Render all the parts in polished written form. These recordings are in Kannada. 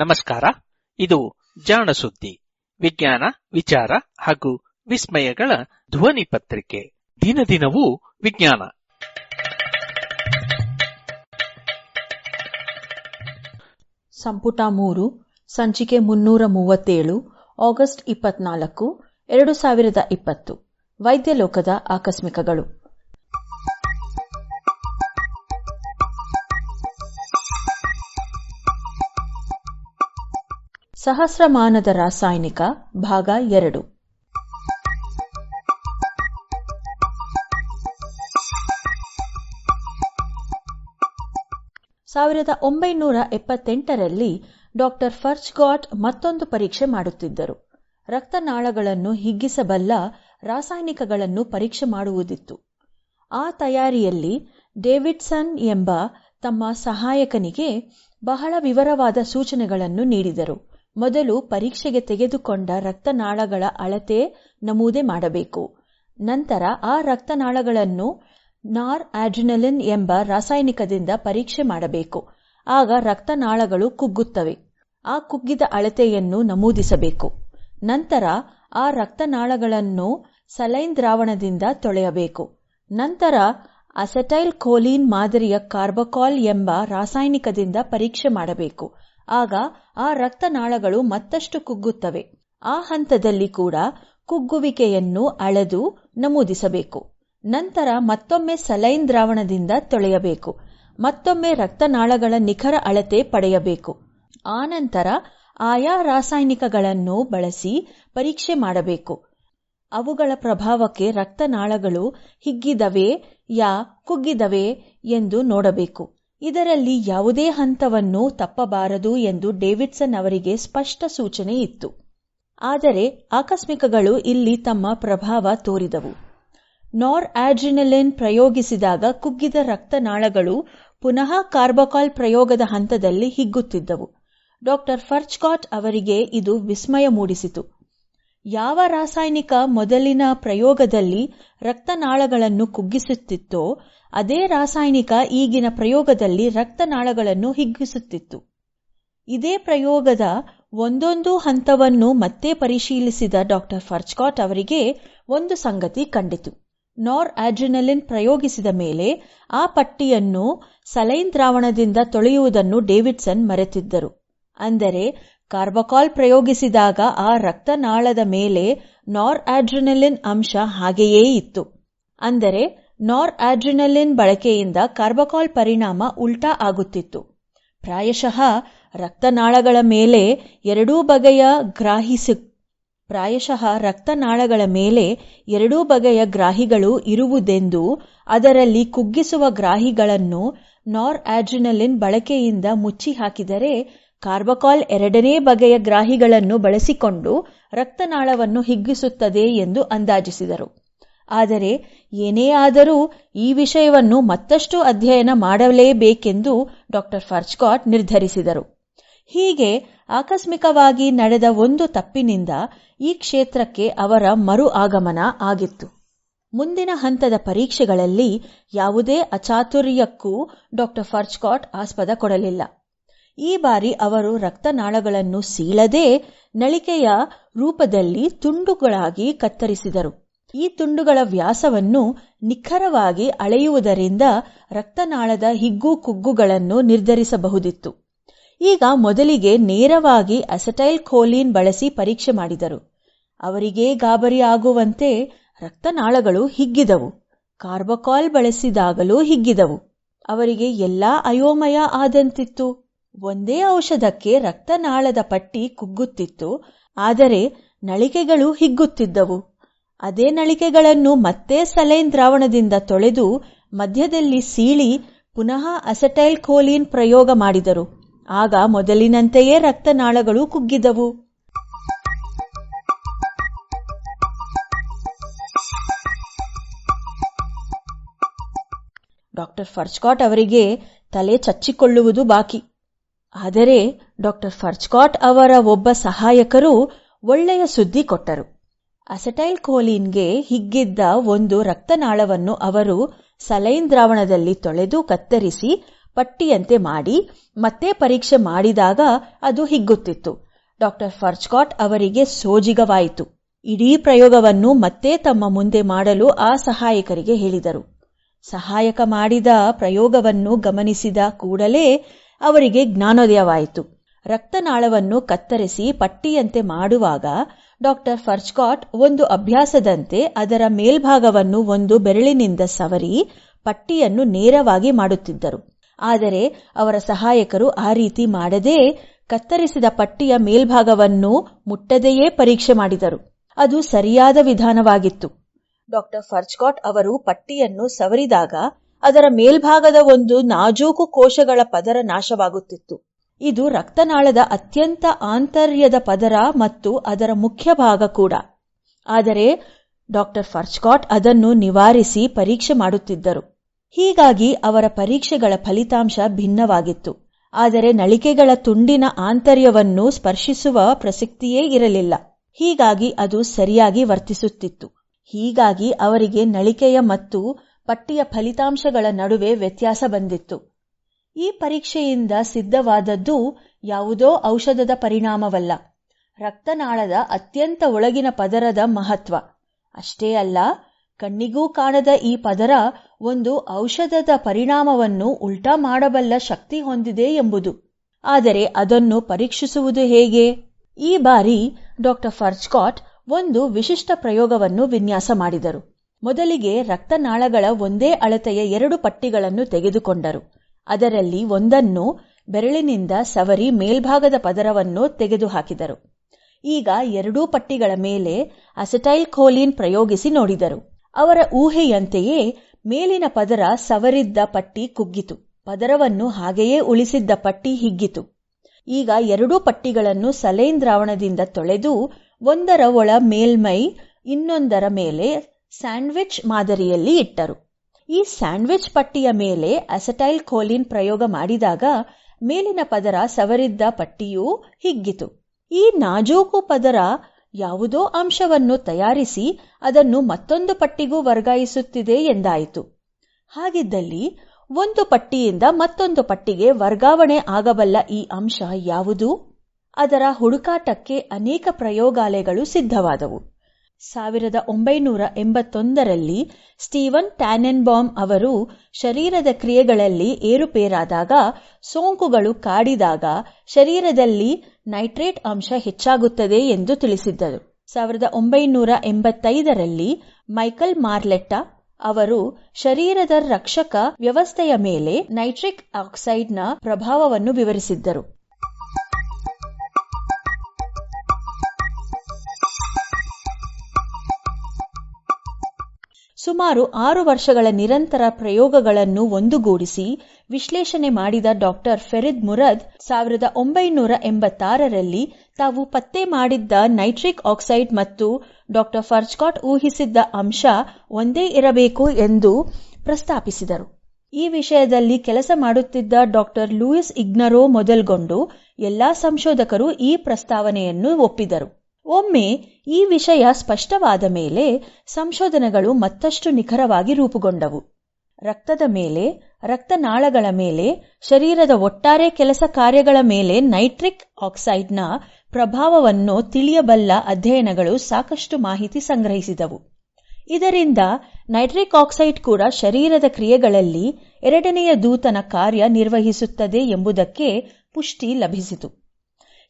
ನಮಸ್ಕಾರ. ಇದು ಜಾಣ ಸುದ್ದಿ, ವಿಜ್ಞಾನ, ವಿಚಾರ ಹಾಗೂ ವಿಸ್ಮಯಗಳ ಧ್ವನಿ ಪತ್ರಿಕೆ. ದಿನದಿನವೂ ವಿಜ್ಞಾನ. ಸಂಪುಟ 3, ಸಂಚಿಕೆ 337, ಆಗಸ್ಟ್ 24, 2020. ವೈದ್ಯಲೋಕದ ಆಕಸ್ಮಿಕಗಳು. ಸಹಸ್ರಮಾನದ ರಾಸಾಯನಿಕ ಭಾಗ 2. 1978ರಲ್ಲಿ ಡಾಕ್ಟರ್ ಫರ್ಚ್ಗಾಟ್ ಮತ್ತೊಂದು ಪರೀಕ್ಷೆ ಮಾಡುತ್ತಿದ್ದರು. ರಕ್ತನಾಳಗಳನ್ನು ಹಿಗ್ಗಿಸಬಲ್ಲ ರಾಸಾಯನಿಕಗಳನ್ನು ಪರೀಕ್ಷೆ ಮಾಡುವುದಿತ್ತು. ಆ ತಯಾರಿಯಲ್ಲಿ ಡೇವಿಡ್ಸನ್ ಎಂಬ ತಮ್ಮ ಸಹಾಯಕನಿಗೆ ಬಹಳ ವಿವರವಾದ ಸೂಚನೆಗಳನ್ನು ನೀಡಿದರು. ಮೊದಲು ಪರೀಕ್ಷೆಗೆ ತೆಗೆದುಕೊಂಡ ರಕ್ತನಾಳಗಳ ಅಳತೆ ನಮೂದೆ ಮಾಡಬೇಕು. ನಂತರ ಆ ರಕ್ತನಾಳಗಳನ್ನು ನಾರ್ ಆಡ್ರಿನಲಿನ್ ಎಂಬ ರಾಸಾಯನಿಕದಿಂದ ಪರೀಕ್ಷೆ ಮಾಡಬೇಕು. ಆಗ ರಕ್ತನಾಳಗಳು ಕುಗ್ಗುತ್ತವೆ. ಆ ಕುಗ್ಗಿದ ಅಳತೆಯನ್ನು ನಮೂದಿಸಬೇಕು. ನಂತರ ಆ ರಕ್ತನಾಳಗಳನ್ನು ಸಲೈನ್ ದ್ರಾವಣದಿಂದ ತೊಳೆಯಬೇಕು. ನಂತರ ಅಸೆಟೈಲ್ ಕೋಲಿನ್ ಮಾದರಿಯ ಕಾರ್ಬಕಾಲ್ ಎಂಬ ರಾಸಾಯನಿಕದಿಂದ ಪರೀಕ್ಷೆ ಮಾಡಬೇಕು. ಆಗ ಆ ರಕ್ತನಾಳಗಳು ಮತ್ತಷ್ಟು ಕುಗ್ಗುತ್ತವೆ. ಆ ಹಂತದಲ್ಲಿ ಕೂಡ ಕುಗ್ಗುವಿಕೆಯನ್ನು ಅಳೆದು ನಮೂದಿಸಬೇಕು. ನಂತರ ಮತ್ತೊಮ್ಮೆ ಸಲೈನ್ ದ್ರಾವಣದಿಂದ ತೊಳೆಯಬೇಕು. ಮತ್ತೊಮ್ಮೆ ರಕ್ತನಾಳಗಳ ನಿಖರ ಅಳತೆ ಪಡೆಯಬೇಕು. ಆನಂತರ ಆಯಾ ರಾಸಾಯನಿಕಗಳನ್ನು ಬಳಸಿ ಪರೀಕ್ಷೆ ಮಾಡಬೇಕು. ಅವುಗಳ ಪ್ರಭಾವಕ್ಕೆ ರಕ್ತನಾಳಗಳು ಹಿಗ್ಗಿದವೇ ಯಾ ಕುಗ್ಗಿದವೇ ಎಂದು ನೋಡಬೇಕು. ಇದರಲ್ಲಿ ಯಾವುದೇ ಹಂತವನ್ನು ತಪ್ಪಬಾರದು ಎಂದು ಡೇವಿಡ್ಸನ್ ಅವರಿಗೆ ಸ್ಪಷ್ಟ ಸೂಚನೆ ಇತ್ತು. ಆದರೆ ಆಕಸ್ಮಿಕಗಳು ಇಲ್ಲಿ ತಮ್ಮ ಪ್ರಭಾವ ತೋರಿದವು. ನಾರ್ ಆಡ್ರಿನಲಿನ್ ಪ್ರಯೋಗಿಸಿದಾಗ ಕುಗ್ಗಿದ ರಕ್ತನಾಳಗಳು ಪುನಃ ಕಾರ್ಬಕಾಲ್ ಪ್ರಯೋಗದ ಹಂತದಲ್ಲಿ ಹಿಗ್ಗುತ್ತಿದ್ದವು. ಡಾಕ್ಟರ್ ಫರ್ಚ್ಗಾಟ್ ಅವರಿಗೆ ಇದು ವಿಸ್ಮಯ ಮೂಡಿಸಿತು. ಯಾವ ರಾಸಾಯನಿಕ ಮೊದಲಿನ ಪ್ರಯೋಗದಲ್ಲಿ ರಕ್ತನಾಳಗಳನ್ನು ಕುಗ್ಗಿಸುತ್ತಿತ್ತೋ ಅದೇ ರಾಸಾಯನಿಕ ಈಗಿನ ಪ್ರಯೋಗದಲ್ಲಿ ರಕ್ತನಾಳಗಳನ್ನು ಹಿಗ್ಗಿಸುತ್ತಿತ್ತು. ಇದೇ ಪ್ರಯೋಗದ ಒಂದೊಂದು ಹಂತವನ್ನು ಮತ್ತೆ ಪರಿಶೀಲಿಸಿದ ಡಾಕ್ಟರ್ ಫರ್ಚ್ಗಾಟ್ ಅವರಿಗೆ ಒಂದು ಸಂಗತಿ ಕಂಡಿತು. ನಾರ್ ಆಡ್ರಿನಲಿನ್ ಪ್ರಯೋಗಿಸಿದ ಮೇಲೆ ಆ ಪಟ್ಟಿಯನ್ನು ಸಲೈನ್ ದ್ರಾವಣದಿಂದ ತೊಳೆಯುವುದನ್ನು ಡೇವಿಡ್ಸನ್ ಮರೆತಿದ್ದರು. ಅಂದರೆ ಕಾರ್ಬಕಾಲ್ ಪ್ರಯೋಗಿಸಿದಾಗ ಆ ರಕ್ತನಾಳದ ಮೇಲೆ ನಾರ್ ಆಡ್ರಿನಲಿನ್ ಅಂಶ ಹಾಗೆಯೇ ಇತ್ತು. ಅಂದರೆ ನಾರ್ ಆಡ್ರಿನಲಿನ್ ಬಳಕೆಯಿಂದ ಕಾರ್ಬಕಾಲ್ ಪರಿಣಾಮ ಉಲ್ಟಾ ಆಗುತ್ತಿತ್ತು. ಪ್ರಾಯಶಃ ರಕ್ತನಾಳಗಳ ಮೇಲೆ ಎರಡೂ ಬಗೆಯ ಗ್ರಾಹಿಗಳು ಇರುವುದೆಂದು, ಅದರಲ್ಲಿ ಕುಗ್ಗಿಸುವ ಗ್ರಾಹಿಗಳನ್ನು ನಾರ್ ಆಡ್ರಿನಲಿನ್ ಬಳಕೆಯಿಂದ ಮುಚ್ಚಿ ಹಾಕಿದರೆ ಕಾರ್ಬಕಾಲ್ ಎರಡನೇ ಬಗೆಯ ಗ್ರಾಹಿಗಳನ್ನು ಬಳಸಿಕೊಂಡು ರಕ್ತನಾಳವನ್ನು ಹಿಗ್ಗಿಸುತ್ತದೆ ಎಂದು ಅಂದಾಜಿಸಿದರು. ಆದರೆ ಏನೇ ಆದರೂ ಈ ವಿಷಯವನ್ನು ಮತ್ತಷ್ಟು ಅಧ್ಯಯನ ಮಾಡಲೇಬೇಕೆಂದು ಡಾಕ್ಟರ್ ಫರ್ಚ್ಗಾಟ್ ನಿರ್ಧರಿಸಿದರು. ಹೀಗೆ ಆಕಸ್ಮಿಕವಾಗಿ ನಡೆದ ಒಂದು ತಪ್ಪಿನಿಂದ ಈ ಕ್ಷೇತ್ರಕ್ಕೆ ಅವರ ಮರು ಆಗಮನ ಆಗಿತ್ತು. ಮುಂದಿನ ಹಂತದ ಪರೀಕ್ಷೆಗಳಲ್ಲಿ ಯಾವುದೇ ಅಚಾತುರ್ಯಕ್ಕೂ ಡಾಕ್ಟರ್ ಫರ್ಚ್ಗಾಟ್ ಆಸ್ಪದ ಕೊಡಲಿಲ್ಲ. ಈ ಬಾರಿ ಅವರು ರಕ್ತನಾಳಗಳನ್ನು ಸೀಳದೆ ನಳಿಕೆಯ ರೂಪದಲ್ಲಿ ತುಂಡುಗಳಾಗಿ ಕತ್ತರಿಸಿದರು. ಈ ತುಂಡುಗಳ ವ್ಯಾಸವನ್ನು ನಿಖರವಾಗಿ ಅಳೆಯುವುದರಿಂದ ರಕ್ತನಾಳದ ಹಿಗ್ಗು ಕುಗ್ಗುಗಳನ್ನು ನಿರ್ಧರಿಸಬಹುದಿತ್ತು. ಈಗ ಮೊದಲಿಗೆ ನೇರವಾಗಿ ಅಸೆಟೈಲ್ ಕೋಲಿನ್ ಬಳಸಿ ಪರೀಕ್ಷೆ ಮಾಡಿದರು. ಅವರಿಗೆ ಗಾಬರಿ ಆಗುವಂತೆ ರಕ್ತನಾಳಗಳು ಹಿಗ್ಗಿದವು. ಕಾರ್ಬಕಾಲ್ ಬಳಸಿದಾಗಲೂ ಹಿಗ್ಗಿದವು. ಅವರಿಗೆ ಎಲ್ಲಾ ಅಯೋಮಯ ಆದಂತಿತ್ತು. ಒಂದೇ ಔಷಧಕ್ಕೆ ರಕ್ತನಾಳದ ಪಟ್ಟಿ ಕುಗ್ಗುತ್ತಿತ್ತು, ಆದರೆ ನಳಿಕೆಗಳು ಹಿಗ್ಗುತ್ತಿದ್ದವು. ಅದೇ ನಳಿಕೆಗಳನ್ನು ಮತ್ತೆ ಸಲೈನ್ ದ್ರಾವಣದಿಂದ ತೊಳೆದು ಮಧ್ಯದಲ್ಲಿ ಸೀಳಿ ಪುನಃ ಅಸೆಟೈಲ್ ಕೋಲಿನ್ ಪ್ರಯೋಗ ಮಾಡಿದರು. ಆಗ ಮೊದಲಿನಂತೆಯೇ ರಕ್ತನಾಳಗಳು ಕುಗ್ಗಿದವು. ಡಾಕ್ಟರ್ ಫರ್ಚ್ಗಾಟ್ ಅವರಿಗೆ ತಲೆ ಚಚ್ಚಿಕೊಳ್ಳುವುದು ಬಾಕಿ. ಆದರೆ ಡಾಕ್ಟರ್ ಫರ್ಚ್ಗಾಟ್ ಅವರ ಒಬ್ಬ ಸಹಾಯಕರು ಒಳ್ಳೆಯ ಸುದ್ದಿ ಕೊಟ್ಟರು. ಅಸೆಟೈಲ್ ಕೋಲಿನ್ಗೆ ಹಿಗ್ಗಿದ್ದ ಒಂದು ರಕ್ತನಾಳವನ್ನು ಅವರು ಸಲೈನ್ ದ್ರಾವಣದಲ್ಲಿ ತೊಳೆದು ಕತ್ತರಿಸಿ ಪಟ್ಟಿಯಂತೆ ಮಾಡಿ ಮತ್ತೆ ಪರೀಕ್ಷೆ ಮಾಡಿದಾಗ ಅದು ಹಿಗ್ಗುತ್ತಿತ್ತು. ಡಾಕ್ಟರ್ ಫರ್ಚ್ಕಾಟ್ ಅವರಿಗೆ ಸೋಜಿಗವಾಯಿತು. ಇಡೀ ಪ್ರಯೋಗವನ್ನು ಮತ್ತೆ ತಮ್ಮ ಮುಂದೆ ಮಾಡಲು ಆ ಸಹಾಯಕರಿಗೆ ಹೇಳಿದರು. ಸಹಾಯಕ ಮಾಡಿದ ಪ್ರಯೋಗವನ್ನು ಗಮನಿಸಿದ ಕೂಡಲೇ ಅವರಿಗೆ ಜ್ಞಾನೋದಯವಾಯಿತು. ರಕ್ತನಾಳವನ್ನು ಕತ್ತರಿಸಿ ಪಟ್ಟಿಯಂತೆ ಮಾಡುವಾಗ ಡಾಕ್ಟರ್ ಫರ್ಚ್ಕಾಟ್ ಒಂದು ಅಭ್ಯಾಸದಂತೆ ಅದರ ಮೇಲ್ಭಾಗವನ್ನು ಒಂದು ಬೆರಳಿನಿಂದ ಸವರಿ ಪಟ್ಟಿಯನ್ನು ನೇರವಾಗಿ ಮಾಡುತ್ತಿದ್ದರು. ಆದರೆ ಅವರ ಸಹಾಯಕರು ಆ ರೀತಿ ಮಾಡದೆ ಕತ್ತರಿಸಿದ ಪಟ್ಟಿಯ ಮೇಲ್ಭಾಗವನ್ನು ಮುಟ್ಟದೆಯೇ ಪರೀಕ್ಷೆ ಮಾಡಿದರು. ಅದು ಸರಿಯಾದ ವಿಧಾನವಾಗಿತ್ತು. ಡಾಕ್ಟರ್ ಫರ್ಚ್ಕಾಟ್ ಅವರು ಪಟ್ಟಿಯನ್ನು ಸವರಿದಾಗ ಅದರ ಮೇಲ್ಭಾಗದ ಒಂದು ನಾಜೂಕು ಕೋಶಗಳ ಪದರ ನಾಶವಾಗುತ್ತಿತ್ತು. ಇದು ರಕ್ತನಾಳದ ಅತ್ಯಂತ ಆಂತರ್ಯದ ಪದರ ಮತ್ತು ಅದರ ಮುಖ್ಯ ಭಾಗ ಕೂಡ. ಆದರೆ ಡಾಕ್ಟರ್ ಫರ್ಚ್ಕಾಟ್ ಅದನ್ನು ನಿವಾರಿಸಿ ಪರೀಕ್ಷೆ ಮಾಡುತ್ತಿದ್ದರು. ಹೀಗಾಗಿ ಅವರ ಪರೀಕ್ಷೆಗಳ ಫಲಿತಾಂಶ ಭಿನ್ನವಾಗಿತ್ತು. ಆದರೆ ನಳಿಕೆಗಳ ತುಂಡಿನ ಆಂತರ್ಯವನ್ನು ಸ್ಪರ್ಶಿಸುವ ಪ್ರಸಕ್ತಿಯೇ ಇರಲಿಲ್ಲ. ಹೀಗಾಗಿ ಅದು ಸರಿಯಾಗಿ ವರ್ತಿಸುತ್ತಿತ್ತು. ಹೀಗಾಗಿ ಅವರಿಗೆ ನಳಿಕೆಯ ಮತ್ತು ಪಟ್ಟಿಯ ಫಲಿತಾಂಶಗಳ ನಡುವೆ ವ್ಯತ್ಯಾಸ ಬಂದಿತ್ತು. ಈ ಪರೀಕ್ಷೆಯಿಂದ ಸಿದ್ಧವಾದದ್ದು ಯಾವುದೋ ಔಷಧದ ಪರಿಣಾಮವಲ್ಲ, ರಕ್ತನಾಳದ ಅತ್ಯಂತ ಒಳಗಿನ ಪದರದ ಮಹತ್ವ. ಅಷ್ಟೇ ಅಲ್ಲ, ಕಣ್ಣಿಗೂ ಕಾಣದ ಈ ಪದರ ಒಂದು ಔಷಧದ ಪರಿಣಾಮವನ್ನು ಉಲ್ಟಾ ಮಾಡಬಲ್ಲ ಶಕ್ತಿ ಹೊಂದಿದೆ ಎಂಬುದು. ಆದರೆ ಅದನ್ನು ಪರೀಕ್ಷಿಸುವುದು ಹೇಗೆ? ಈ ಬಾರಿ ಡಾಕ್ಟರ್ ಫರ್ಚ್ಕಾಟ್ ಒಂದು ವಿಶಿಷ್ಟ ಪ್ರಯೋಗವನ್ನು ವಿನ್ಯಾಸ ಮಾಡಿದರು. ಮೊದಲಿಗೆ ರಕ್ತನಾಳಗಳ ಒಂದೇ ಅಳತೆಯ 2 ಪಟ್ಟಿಗಳನ್ನು ತೆಗೆದುಕೊಂಡರು. ಅದರಲ್ಲಿ ಒಂದನ್ನು ಬೆರಳಿನಿಂದ ಸವರಿ ಮೇಲ್ಭಾಗದ ಪದರವನ್ನು ತೆಗೆದುಹಾಕಿದರು. ಈಗ 2 ಪಟ್ಟಿಗಳ ಮೇಲೆ ಅಸೆಟೈಲ್ ಕೋಲಿನ್ ಪ್ರಯೋಗಿಸಿ ನೋಡಿದರು. ಅವರ ಊಹೆಯಂತೆಯೇ ಮೇಲಿನ ಪದರ ಸವರಿದ್ದ ಪಟ್ಟಿ ಕುಗ್ಗಿತು, ಪದರವನ್ನು ಹಾಗೆಯೇ ಉಳಿಸಿದ್ದ ಪಟ್ಟಿ ಹಿಗ್ಗಿತು. ಈಗ 2 ಪಟ್ಟಿಗಳನ್ನು ಸಲೈನ್ ದ್ರಾವಣದಿಂದ ತೊಳೆದು ಒಂದರ ಒಳ ಮೇಲ್ಮೈ ಇನ್ನೊಂದರ ಮೇಲೆ ಸ್ಯಾಂಡ್ವಿಚ್ ಮಾದರಿಯಲ್ಲಿ ಇಟ್ಟರು. ಈ ಸ್ಯಾಂಡ್ವಿಚ್ ಪಟ್ಟಿಯ ಮೇಲೆ ಅಸೆಟೈಲ್ ಕೋಲಿನ್ ಪ್ರಯೋಗ ಮಾಡಿದಾಗ ಮೇಲಿನ ಪದರ ಸವರಿದ್ದ ಪಟ್ಟಿಯೂ ಹಿಗ್ಗಿತು. ಈ ನಾಜೂಕು ಪದರ ಯಾವುದೋ ಅಂಶವನ್ನು ತಯಾರಿಸಿ ಅದನ್ನು ಮತ್ತೊಂದು ಪಟ್ಟಿಗೂ ವರ್ಗಾಯಿಸುತ್ತಿದೆ ಎಂದಾಯಿತು. ಹಾಗಿದ್ದಲ್ಲಿ ಒಂದು ಪಟ್ಟಿಯಿಂದ ಮತ್ತೊಂದು ಪಟ್ಟಿಗೆ ವರ್ಗಾವಣೆ ಆಗಬಲ್ಲ ಈ ಅಂಶ ಯಾವುದು? ಅದರ ಹುಡುಕಾಟಕ್ಕೆ ಅನೇಕ ಪ್ರಯೋಗಾಲಯಗಳು ಸಿದ್ಧವಾದವು. 1981ರಲ್ಲಿ ಸ್ಟೀವನ್ ಟ್ಯಾನೆನ್ಬಾಮ್ ಅವರು ಶರೀರದ ಕ್ರಿಯೆಗಳಲ್ಲಿ ಏರುಪೇರಾದಾಗ, ಸೋಂಕುಗಳು ಕಾಡಿದಾಗ ಶರೀರದಲ್ಲಿ ನೈಟ್ರೇಟ್ ಅಂಶ ಹೆಚ್ಚಾಗುತ್ತದೆ ಎಂದು ತಿಳಿಸಿದ್ದರು. 1985ರಲ್ಲಿ ಮೈಕಲ್ ಮಾರ್ಲೆಟ್ಟಾ ಅವರು ಶರೀರದ ರಕ್ಷಕ ವ್ಯವಸ್ಥೆಯ ಮೇಲೆ ನೈಟ್ರಿಕ್ ಆಕ್ಸೈಡ್ನ ಪ್ರಭಾವವನ್ನು ವಿವರಿಸಿದ್ದರು. ಸುಮಾರು 6 ವರ್ಷಗಳ ನಿರಂತರ ಪ್ರಯೋಗಗಳನ್ನು ಒಂದುಗೂಡಿಸಿ ವಿಶ್ಲೇಷಣೆ ಮಾಡಿದ ಡಾಕ್ಟರ್ ಫೆರಿದ್ ಮುರದ್ 1986ರಲ್ಲಿ ತಾವು ಪತ್ತೆ ಮಾಡಿದ್ದ ನೈಟ್ರಿಕ್ ಆಕ್ಸೈಡ್ ಮತ್ತು ಡಾಕ್ಟರ್ ಫರ್ಚ್ಕಾಟ್ ಊಹಿಸಿದ್ದ ಅಂಶ ಒಂದೇ ಇರಬೇಕು ಎಂದು ಪ್ರಸ್ತಾಪಿಸಿದರು. ಈ ವಿಷಯದಲ್ಲಿ ಕೆಲಸ ಮಾಡುತ್ತಿದ್ದ ಡಾಕ್ಟರ್ ಲೂಯಿಸ್ ಇಗ್ನರೋ ಮೊದಲ್ಗೊಂಡು ಎಲ್ಲಾ ಸಂಶೋಧಕರು ಈ ಪ್ರಸ್ತಾವನೆಯನ್ನು ಒಪ್ಪಿದರು. ಒಮ್ಮೆ ಈ ವಿಷಯ ಸ್ಪಷ್ಟವಾದ ಮೇಲೆ ಸಂಶೋಧನೆಗಳು ಮತ್ತಷ್ಟು ನಿಖರವಾಗಿ ರೂಪುಗೊಂಡವು. ರಕ್ತದ ಮೇಲೆ, ರಕ್ತನಾಳಗಳ ಮೇಲೆ, ಶರೀರದ ಒಟ್ಟಾರೆ ಕೆಲಸ ಕಾರ್ಯಗಳ ಮೇಲೆ ನೈಟ್ರಿಕ್ ಆಕ್ಸೈಡ್ನ ಪ್ರಭಾವವನ್ನು ತಿಳಿಯಬಲ್ಲ ಅಧ್ಯಯನಗಳು ಸಾಕಷ್ಟು ಮಾಹಿತಿ ಸಂಗ್ರಹಿಸಿದವು. ಇದರಿಂದ ನೈಟ್ರಿಕ್ ಆಕ್ಸೈಡ್ ಕೂಡ ಶರೀರದ ಕ್ರಿಯೆಗಳಲ್ಲಿ 2ನೆಯ ದೂತನ ಕಾರ್ಯ ನಿರ್ವಹಿಸುತ್ತದೆ ಎಂಬುದಕ್ಕೆ ಪುಷ್ಟಿ ಲಭಿಸಿತು.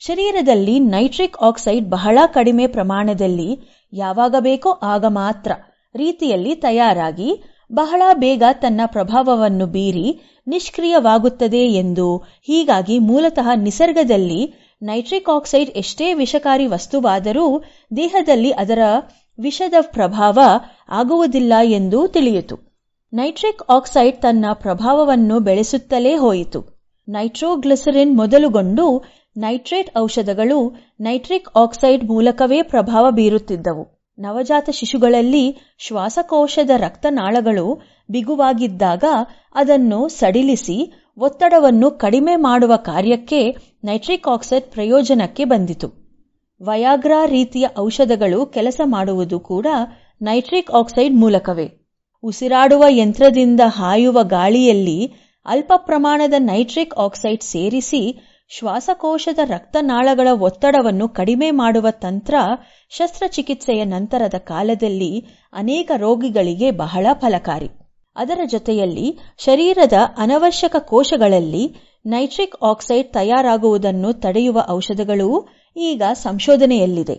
ಶರೀರದಲ್ಲಿ ನೈಟ್ರಿಕ್ ಆಕ್ಸೈಡ್ ಬಹಳ ಕಡಿಮೆ ಪ್ರಮಾಣದಲ್ಲಿ ಯಾವಾಗ ಬೇಕೋ ಆಗ ಮಾತ್ರ ರೀತಿಯಲ್ಲಿ ತಯಾರಾಗಿ ಬಹಳ ಬೇಗ ತನ್ನ ಪ್ರಭಾವವನ್ನು ಬೀರಿ ನಿಷ್ಕ್ರಿಯವಾಗುತ್ತದೆ ಎಂದು, ಹೀಗಾಗಿ ಮೂಲತಃ ನಿಸರ್ಗದಲ್ಲಿ ನೈಟ್ರಿಕ್ ಆಕ್ಸೈಡ್ ಎಷ್ಟೇ ವಿಷಕಾರಿ ವಸ್ತುವಾದರೂ ದೇಹದಲ್ಲಿ ಅದರ ವಿಷದ ಪ್ರಭಾವ ಆಗುವುದಿಲ್ಲ ಎಂದು ತಿಳಿಯಿತು. ನೈಟ್ರಿಕ್ ಆಕ್ಸೈಡ್ ತನ್ನ ಪ್ರಭಾವವನ್ನು ಬೆಳೆಸುತ್ತಲೇ ಹೋಯಿತು. ನೈಟ್ರೋಗ್ಲಿಸರಿನ್ ಮೊದಲುಗೊಂಡು ನೈಟ್ರೇಟ್ ಔಷಧಗಳು ನೈಟ್ರಿಕ್ ಆಕ್ಸೈಡ್ ಮೂಲಕವೇ ಪ್ರಭಾವ ಬೀರುತ್ತಿದ್ದವು. ನವಜಾತ ಶಿಶುಗಳಲ್ಲಿ ಶ್ವಾಸಕೋಶದ ರಕ್ತನಾಳಗಳು ಬಿಗುವಾಗಿದ್ದಾಗ ಅದನ್ನು ಸಡಿಲಿಸಿ ಒತ್ತಡವನ್ನು ಕಡಿಮೆ ಮಾಡುವ ಕಾರ್ಯಕ್ಕೆ ನೈಟ್ರಿಕ್ ಆಕ್ಸೈಡ್ ಪ್ರಯೋಜನಕ್ಕೆ ಬಂದಿತು. ವಯಾಗ್ರಾ ರೀತಿಯ ಔಷಧಗಳು ಕೆಲಸ ಮಾಡುವುದು ಕೂಡ ನೈಟ್ರಿಕ್ ಆಕ್ಸೈಡ್ ಮೂಲಕವೇ. ಉಸಿರಾಡುವ ಯಂತ್ರದಿಂದ ಹಾಯುವ ಗಾಳಿಯಲ್ಲಿ ಅಲ್ಪ ಪ್ರಮಾಣದ ನೈಟ್ರಿಕ್ ಆಕ್ಸೈಡ್ ಸೇರಿಸಿ ಶ್ವಾಸಕೋಶದ ರಕ್ತನಾಳಗಳ ಒತ್ತಡವನ್ನು ಕಡಿಮೆ ಮಾಡುವ ತಂತ್ರ ಶಸ್ತ್ರಚಿಕಿತ್ಸೆಯ ನಂತರದ ಕಾಲದಲ್ಲಿ ಅನೇಕ ರೋಗಿಗಳಿಗೆ ಬಹಳ ಫಲಕಾರಿ. ಅದರ ಜೊತೆಯಲ್ಲಿ ಶರೀರದ ಅನವಶ್ಯಕ ಕೋಶಗಳಲ್ಲಿ ನೈಟ್ರಿಕ್ ಆಕ್ಸೈಡ್ ತಯಾರಾಗುವುದನ್ನು ತಡೆಯುವ ಔಷಧಗಳೂ ಈಗ ಸಂಶೋಧನೆಯಲ್ಲಿದೆ.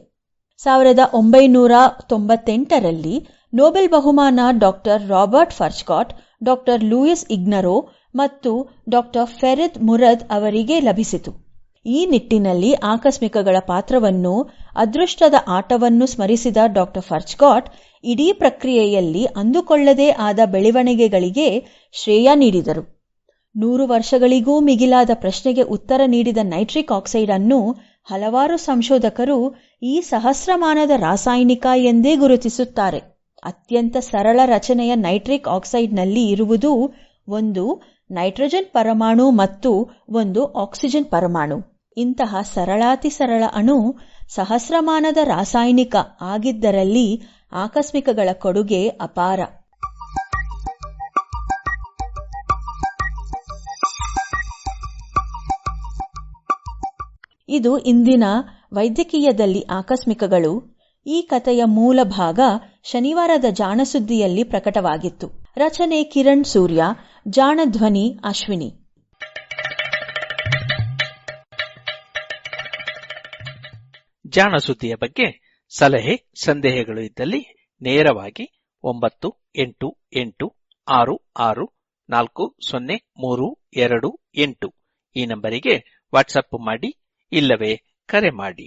1998ರಲ್ಲಿ ನೊಬೆಲ್ ಬಹುಮಾನ doctor Robert Furchgott, doctor Louis Ignarro ಮತ್ತು ಡಾಕ್ಟರ್ ಫೆರಿದ್ ಮುರದ್ ಅವರಿಗೆ ಲಭಿಸಿತು. ಈ ನಿಟ್ಟಿನಲ್ಲಿ ಆಕಸ್ಮಿಕಗಳ ಪಾತ್ರವನ್ನು, ಅದೃಷ್ಟದ ಆಟವನ್ನು ಸ್ಮರಿಸಿದ ಡಾಕ್ಟರ್ ಫರ್ಚ್ಕಾಟ್ ಇಡೀ ಪ್ರಕ್ರಿಯೆಯಲ್ಲಿ ಅಂದುಕೊಳ್ಳದೇ ಆದ ಬೆಳವಣಿಗೆಗಳಿಗೆ ಶ್ರೇಯ ನೀಡಿದರು. 100 ವರ್ಷಗಳಿಗೂ ಮಿಗಿಲಾದ ಪ್ರಶ್ನೆಗೆ ಉತ್ತರ ನೀಡಿದ ನೈಟ್ರಿಕ್ ಆಕ್ಸೈಡ್ ಅನ್ನು ಹಲವಾರು ಸಂಶೋಧಕರು ಈ ಸಹಸ್ರಮಾನದ ರಾಸಾಯನಿಕ ಎಂದೇ ಗುರುತಿಸುತ್ತಾರೆ. ಅತ್ಯಂತ ಸರಳ ರಚನೆಯ ನೈಟ್ರಿಕ್ ಆಕ್ಸೈಡ್ನಲ್ಲಿ ಇರುವುದು ಒಂದು ನೈಟ್ರೋಜನ್ ಪರಮಾಣು ಮತ್ತು ಒಂದು ಆಕ್ಸಿಜನ್ ಪರಮಾಣು. ಇಂತಹ ಸರಳಾತಿ ಸರಳ ಅಣು ಸಹಸ್ರಮಾನದ ರಾಸಾಯನಿಕ ಆಗಿದ್ದರಲ್ಲಿ ಆಕಸ್ಮಿಕಗಳ ಕೊಡುಗೆ ಅಪಾರ. ಇದು ಇಂದಿನ ವೈದ್ಯಕೀಯದಲ್ಲಿ ಆಕಸ್ಮಿಕಗಳು. ಈ ಕಥೆಯ ಮೂಲ ಭಾಗ ಶನಿವಾರದ ಜಾಣಸುದ್ದಿಯಲ್ಲಿ ಪ್ರಕಟವಾಗಿತ್ತು. ರಚನೆ ಕಿರಣ್ ಸೂರ್ಯ, ಜಾಣ ಧ್ವನಿ ಅಶ್ವಿನಿ. ಜಾಣಸುದ್ದಿಯ ಬಗ್ಗೆ ಸಲಹೆ ಸಂದೇಹಗಳು ಇದ್ದಲ್ಲಿ ನೇರವಾಗಿ 9886640328 ಈ ನಂಬರಿಗೆ ವಾಟ್ಸಪ್ ಮಾಡಿ, ಇಲ್ಲವೇ ಕರೆ ಮಾಡಿ.